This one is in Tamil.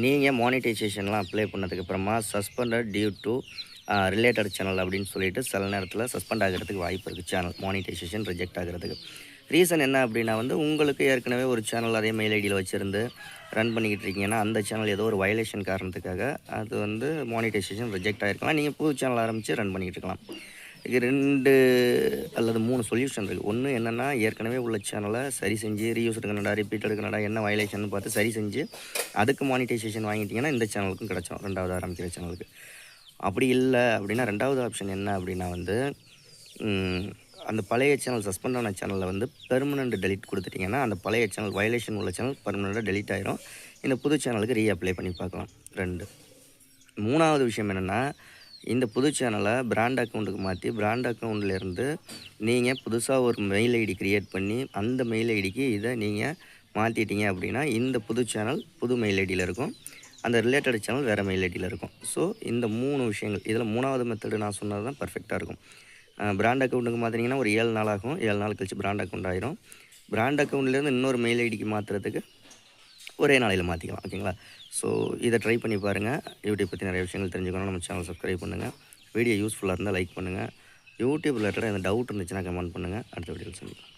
நீங்கள் மானிட்டைசேஷன்லாம் அப்ளை பண்ணதுக்கப்புறமா suspended due to related channel அப்படின்னு சொல்லிட்டு சில நேரத்தில் சஸ்பெண்ட் ஆகிறதுக்கு வாய்ப்பு இருக்குது. சேனல் மானிட்டைசேஷன் ரிஜெக்ட் ஆகிறதுக்கு ரீசன் என்ன அப்படின்னா உங்களுக்கு ஏற்கனவே ஒரு சேனல் அதே மெயில் ஐடியில் வச்சுருந்து ரன் பண்ணிக்கிட்டு இருக்கீங்கன்னா அந்த சேனல் ஏதோ ஒரு வயலேஷன் காரணத்துக்காக அது மானிட்டைசேஷன் ரிஜெக்ட் ஆகிருக்கலாம். நீங்கள் புது சேனல் ஆரம்பித்து ரன் பண்ணிக்கிட்டு இருக்கலாம். இது 2 அல்லது 3 சொல்யூஷன் இருக்குது. ஒன்று என்னென்னா, ஏற்கனவே உள்ள சேனலை சரி செஞ்சு ரீயூஸ்டு கன்னடா, ரிப்பீட்டட் கன்னடா என்ன வயலேஷன் பார்த்து சரி செஞ்சு அதுக்கு மானிட்டைசேஷன் வாங்கிட்டிங்கன்னா இந்த சேனலுக்கும் கிடச்சிடும், 2வது ஆரம்பிக்கிற சேனலுக்கு. அப்படி இல்லை அப்படின்னா 2வது ஆப்ஷன் என்ன அப்படின்னா அந்த பழைய சேனல் சஸ்பெண்ட் ஆன சேனலில் பெர்மனண்ட் டெலிட் கொடுத்துட்டிங்கன்னா அந்த பழைய சேனல் வயலேஷன் உள்ள சேனல் பெர்மனண்ட்டாக டெலிட் ஆயிரும். இந்த புது சேனலுக்கு ரீஅப்ளை பண்ணி பார்க்கலாம். 2. 3வது விஷயம் என்னென்னா, இந்த புது சேனலை பிராண்ட் அக்கௌண்ட்டுக்கு மாற்றி பிராண்ட் அக்கௌண்ட்லேருந்து நீங்கள் புதுசாக ஒரு மெயில் ஐடி க்ரியேட் பண்ணி அந்த மெயில் ஐடிக்கு இதை நீங்கள் மாற்றிட்டீங்க அப்படின்னா இந்த புது சேனல் புது மெயில் ஐடியில் இருக்கும், அந்த ரிலேட்டட் சேனல் வேறு மெயில் ஐடியில் இருக்கும். ஸோ இந்த 3 விஷயங்கள் இதில் 3வது மெத்தடு நான் சொன்னது தான் பர்ஃபெக்டாக இருக்கும். பிராண்ட் அக்கௌண்ட்டுக்கு மாற்றினீங்கன்னா ஒரு 7 நாள் ஆகும். 7 நாள் கழிச்சு பிராண்ட் அக்கௌண்ட் ஆயிரும். பிராண்ட் அக்கௌண்ட்லேருந்து இன்னொரு மெயில் ஐடிக்கு மாற்றுறதுக்கு ஒரே நாளையில் மாற்றிக்கலாம். ஓகேங்களா? ஸோ இதை ட்ரை பண்ணி பாருங்கள். யூடியூப் பற்றி நிறைய விஷயங்கள் தெரிஞ்சுக்கணும். நம்ம சேனல் சப்ஸ்கிரைப் பண்ணுங்கள். வீடியோ யூஸ்ஃபுல்லாக இருந்தால் லைக் பண்ணுங்கள். யூடியூப் ரிலேட்டடாக எந்த டவுட் இருந்துச்சுன்னா கமெண்ட் பண்ணுங்கள். அடுத்த வீடியோவில் சந்திக்கலாம்.